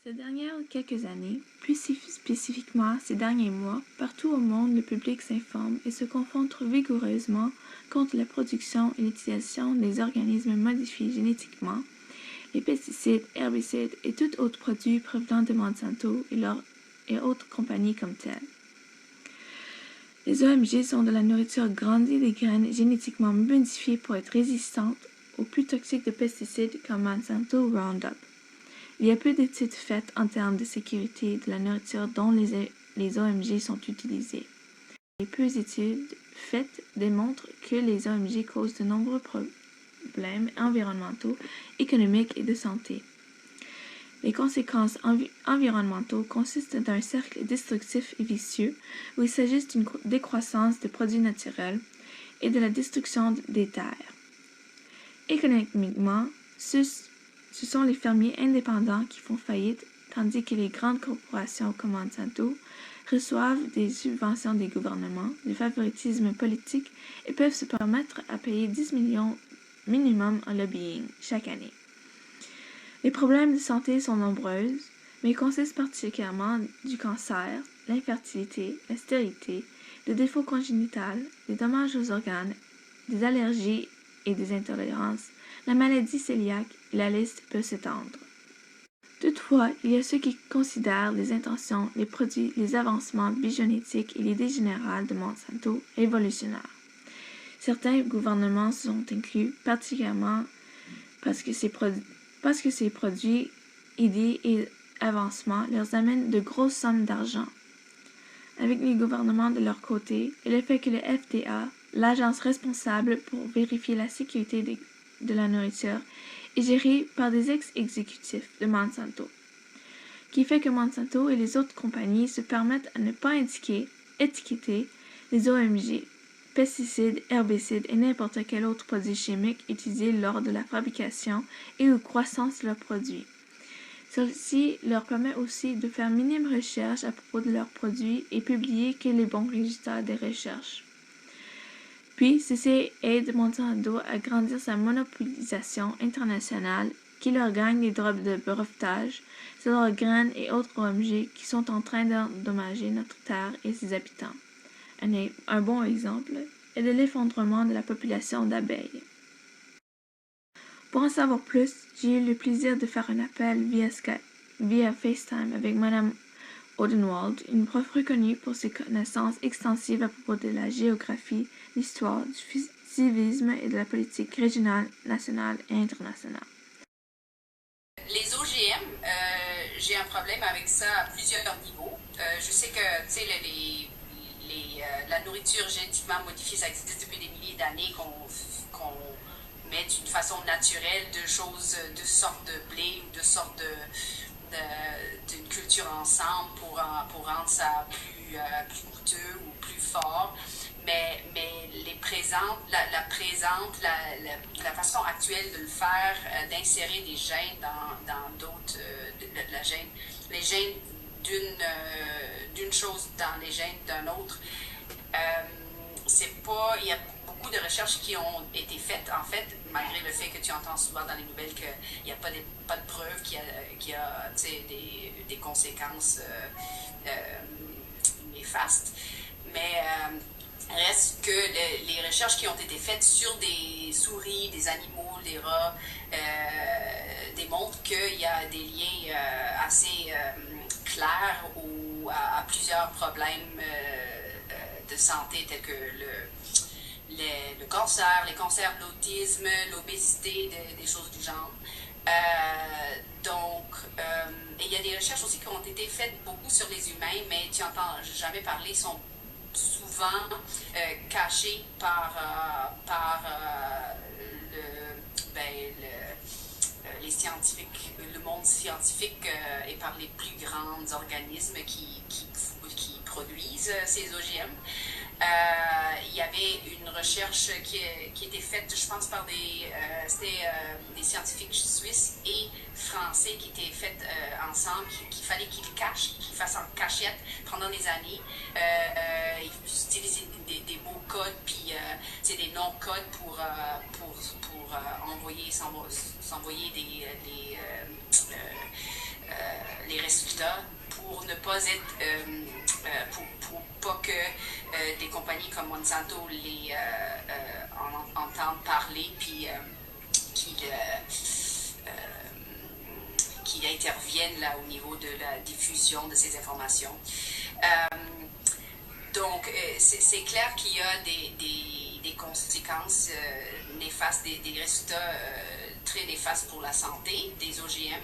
Ces dernières quelques années, plus spécifiquement ces derniers mois, partout au monde, le public s'informe et se confronte vigoureusement contre la production et l'utilisation des organismes modifiés génétiquement, les pesticides, herbicides et tout autre produit provenant de Monsanto et autres compagnies comme telles. Les OMG sont de la nourriture grandie des graines génétiquement modifiées pour être résistantes aux plus toxiques de pesticides comme Monsanto ou Roundup. Il y a peu d'études faites en termes de sécurité de la nourriture dont les OMG sont utilisés. Les peu d'études faites démontrent que les OMG causent de nombreux problèmes environnementaux, économiques et de santé. Les conséquences environnementales consistent d'un cercle destructif et vicieux où il s'agit d'une décroissance de produits naturels et de la destruction des terres. Économiquement, ce sont les fermiers indépendants qui font faillite, tandis que les grandes corporations comme Monsanto reçoivent des subventions des gouvernements, du favoritisme politique et peuvent se permettre à payer 10 millions minimum en lobbying chaque année. Les problèmes de santé sont nombreux, mais ils consistent particulièrement du cancer, l'infertilité, la stérilité, le défaut congénital, des dommages aux organes, des allergies et des intolérances, la maladie cœliaque et la liste peut s'étendre. Toutefois, il y a ceux qui considèrent les intentions, les produits, les avancements biogénétiques et l'idée générale de Monsanto révolutionnaires. Certains gouvernements sont inclus, particulièrement parce que ces produits, idées et avancements leur amènent de grosses sommes d'argent. Avec les gouvernements de leur côté et le fait que le FDA, l'agence responsable pour vérifier la sécurité de la nourriture, est gérée par des ex-exécutifs de Monsanto, qui fait que Monsanto et les autres compagnies se permettent à ne pas étiqueter les OMG, pesticides, herbicides et n'importe quel autre produit chimique utilisé lors de la fabrication et ou croissance de leurs produits. Ceci leur permet aussi de faire minime recherche à propos de leurs produits et publier que les bons résultats des recherches. Puis, ceci aide Monsanto à grandir sa monopolisation internationale qui leur gagne les droits de brevetage sur leurs graines et autres OMG qui sont en train d'endommager notre terre et ses habitants. Un bon exemple est de l'effondrement de la population d'abeilles. Pour en savoir plus, j'ai eu le plaisir de faire un appel via FaceTime avec Mme Odenwald, une prof reconnue pour ses connaissances extensives à propos de la géographie, l'histoire, du civisme et de la politique régionale, nationale et internationale. Les OGM, j'ai un problème avec ça à plusieurs niveaux. Je sais que la nourriture génétiquement modifiée, ça existe depuis des milliers d'années, qu'on met d'une façon naturelle deux sortes de blé ou deux sortes d'une culture ensemble pour rendre ça plus coûteux ou plus fort. Mais la façon actuelle de le faire, d'insérer des gènes dans d'autres, les gènes d'une chose dans les gènes d'un autre, il y a beaucoup de recherches qui ont été faites, en fait, malgré le fait que tu entends souvent dans les nouvelles qu'il n'y a pas de preuves qu'il y a des conséquences néfastes. Mais reste que les recherches qui ont été faites sur des souris, des animaux, des rats, démontrent qu'il y a des liens assez clairs à plusieurs problèmes de santé tels que le cancer, les cancers, l'autisme, l'obésité, des choses du genre. Il y a des recherches aussi qui ont été faites beaucoup sur les humains, mais tu n'entends jamais parler, sont souvent cachés par les scientifiques, le monde scientifique et par les plus grands organismes qui produisent ces OGM. Il y avait une recherche qui était faite, je pense, par des scientifiques suisses et français qui étaient faites ensemble, qu'il fallait qu'ils fassent en cachette pendant des années. Ils utilisaient des mots codes, puis des noms codes pour s'envoyer les résultats pour ne pas être, pour pas que des compagnies comme Monsanto en entendent parler, puis qui interviennent là au niveau de la diffusion de ces informations. Donc, c'est clair qu'il y a des conséquences néfastes, des résultats très néfastes pour la santé des OGM.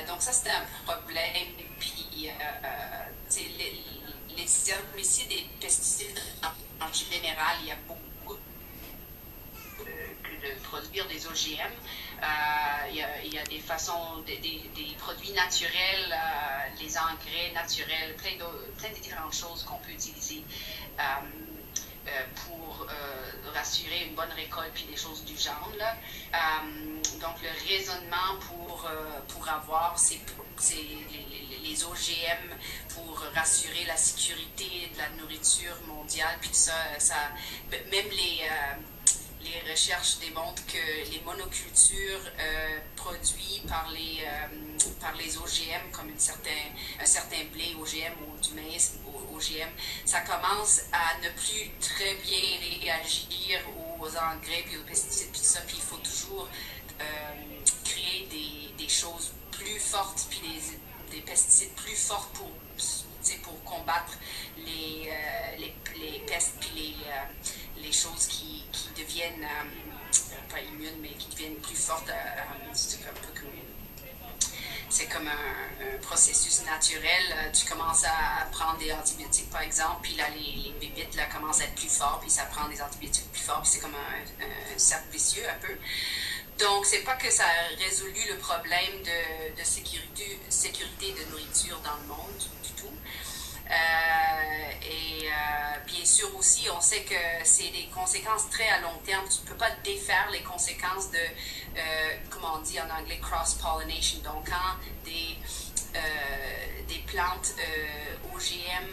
Donc, ça, c'est un problème. Puis, les herbicides et pesticides, en général, il y a beaucoup de produire des OGM. Il y a des façons, des produits naturels, les engrais naturels, plein de différentes choses qu'on peut utiliser pour rassurer une bonne récolte puis des choses du genre. Là. Donc le raisonnement pour avoir les OGM pour rassurer la sécurité de la nourriture mondiale puis tout ça, même les recherches démontrent que les monocultures produits par les OGM, comme un certain blé OGM ou du maïs OGM, ça commence à ne plus très bien réagir aux engrais puis aux pesticides puis tout ça. Puis il faut toujours créer des choses plus fortes puis des pesticides plus forts pour combattre les pestes puis les choses qui deviennent pas immunes mais qui deviennent plus fortes. C'est comme un processus naturel. Tu commences à prendre des antibiotiques par exemple, puis là les bébites là commencent à être plus forts, puis ça prend des antibiotiques plus forts, puis c'est comme un cercle vicieux un peu. Donc, c'est pas que ça a résolu le problème de sécurité de nourriture dans le monde du tout. Bien sûr aussi, on sait que c'est des conséquences très à long terme. Tu ne peux pas défaire les conséquences de, comment on dit en anglais, cross-pollination. Donc, quand des plantes OGM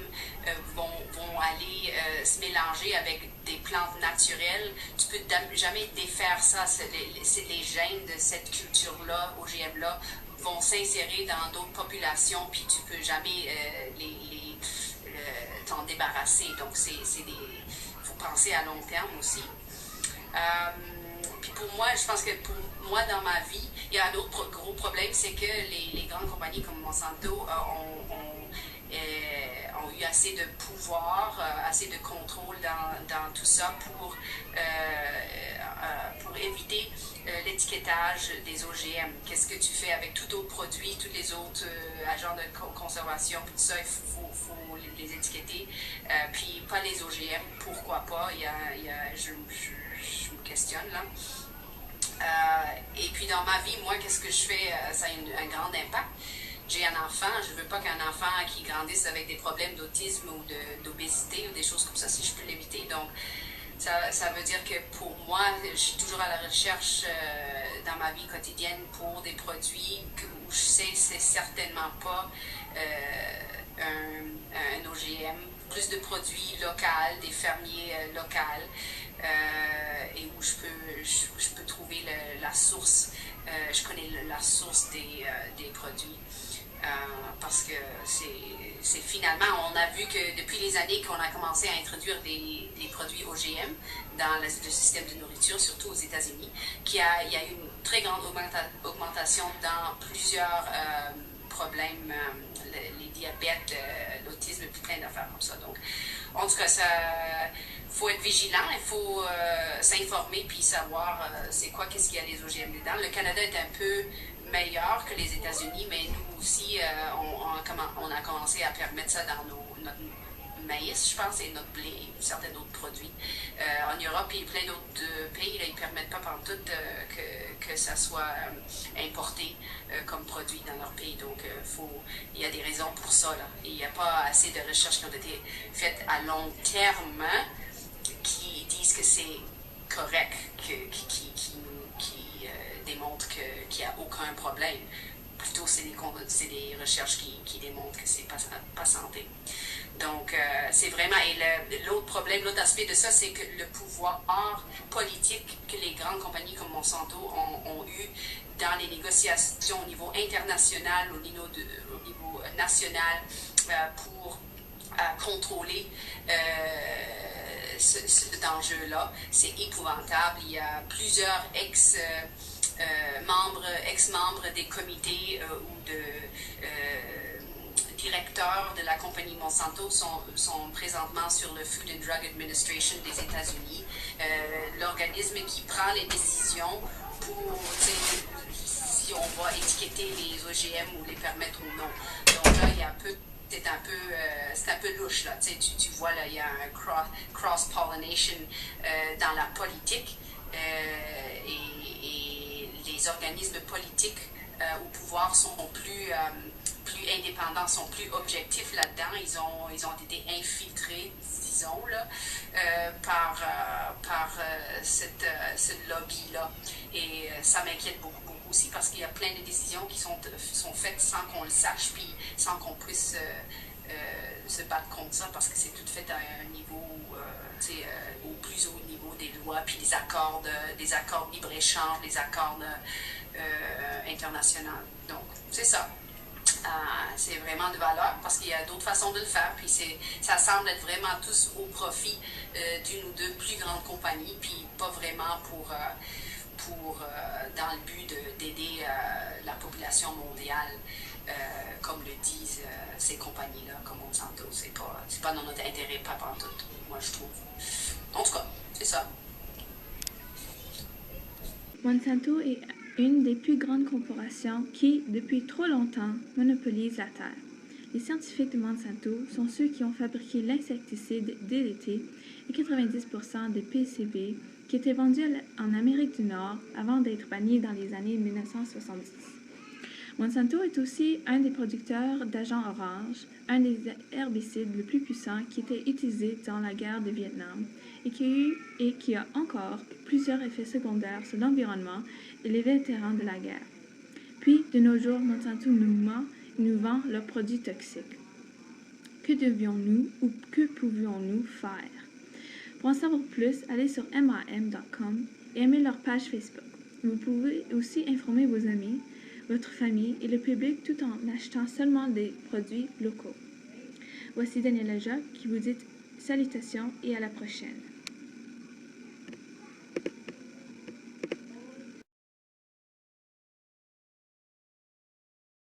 vont aller se mélanger avec des plantes naturelles, tu peux jamais défaire ça. Les gènes de cette culture-là, OGM-là, vont s'insérer dans d'autres populations, puis tu peux jamais t'en débarrasser. Donc, faut penser à long terme aussi. Puis pour moi, je pense que pour moi, dans ma vie, il y a un autre gros problème, c'est que les grandes compagnies comme Monsanto ont eu assez de pouvoir, assez de contrôle dans tout ça pour éviter l'étiquetage des OGM. Qu'est-ce que tu fais avec tout autre produit, tous les autres agents de conservation, tout ça, il faut les étiqueter. Puis pas les OGM, pourquoi pas? Je me questionne là. Et puis dans ma vie, moi, qu'est-ce que je fais? Ça a un grand impact. J'ai un enfant, je ne veux pas qu'un enfant qui grandisse avec des problèmes d'autisme ou d'obésité ou des choses comme ça, si je peux l'éviter. Donc, ça veut dire que pour moi, je suis toujours à la recherche dans ma vie quotidienne pour des produits où je sais que c'est certainement pas un OGM, plus de produits locaux, des fermiers locaux, et où je peux trouver la source. Je connais la source des produits. Parce que c'est finalement, on a vu que depuis les années qu'on a commencé à introduire des produits OGM dans le système de nourriture, surtout aux États-Unis, il y a eu une très grande augmentation dans plusieurs problèmes, les diabètes, l'autisme, et plein d'affaires comme ça. Donc, en tout cas, il faut être vigilant, il faut s'informer puis savoir qu'est-ce qu'il y a des OGM dedans. Le Canada est un peu meilleur que les États-Unis, mais nous aussi, on a commencé à permettre ça dans notre maïs, je pense, et notre blé, et certains autres produits. En Europe et plein d'autres pays, là, ils ne permettent pas pantoute que ça soit importé comme produit dans leur pays. Donc, il y a des raisons pour ça. Là. Et il n'y a pas assez de recherches qui ont été faites à long terme qui disent que c'est correct, qui démontrent qu'il n'y a aucun problème. Plutôt, c'est des recherches qui démontrent que c'est pas santé. Donc, c'est vraiment, et l'autre problème, l'autre aspect de ça, c'est que le pouvoir politique que les grandes compagnies comme Monsanto ont eu dans les négociations au niveau international, au niveau national, pour contrôler cet enjeu-là, c'est épouvantable. Il y a plusieurs ex-membres des comités ou de directeurs de la compagnie Monsanto sont présentement sur le Food and Drug Administration des États-Unis, l'organisme qui prend les décisions pour, si on va étiqueter les OGM ou les permettre ou non. Donc là, il y a c'est un peu louche là. Tu vois là, il y a un cross-pollination dans la politique et les organismes politiques au pouvoir sont plus indépendants, sont plus objectifs là-dedans. Ils ont été infiltrés, disons, là, par ce lobby-là. Et ça m'inquiète beaucoup aussi parce qu'il y a plein de décisions qui sont faites sans qu'on le sache, puis sans qu'on puisse se battre contre ça, parce que c'est tout fait à un niveau, au plus haut niveau des lois, puis des accords de libre-échange, des accords internationaux. Donc, c'est ça. C'est vraiment de valeur parce qu'il y a d'autres façons de le faire. Puis ça semble être vraiment tous au profit d'une ou deux plus grandes compagnies, puis pas vraiment pour dans le but d'aider la population mondiale, comme le disent ces compagnies-là, comme Monsanto. C'est pas dans notre intérêt, pas pantoute, moi je trouve. En tout cas, c'est ça. Monsanto est une des plus grandes corporations qui, depuis trop longtemps, monopolise la terre. Les scientifiques de Monsanto sont ceux qui ont fabriqué l'insecticide DDT et 90% des PCB qui étaient vendus en Amérique du Nord avant d'être bannis dans les années 1970. Monsanto est aussi un des producteurs d'agent orange, un des herbicides les plus puissants qui était utilisé dans la guerre du Vietnam et qui a encore plusieurs effets secondaires sur l'environnement et les vétérans de la guerre. Puis, de nos jours, Monsanto nous ment et nous vend leurs produits toxiques. Que devions-nous ou que pouvions-nous faire? Pour en savoir plus, allez sur mam.com et aimez leur page Facebook. Vous pouvez aussi informer vos amis, votre famille et le public tout en achetant seulement des produits locaux. Voici Daniela Jacques qui vous dit salutations et à la prochaine.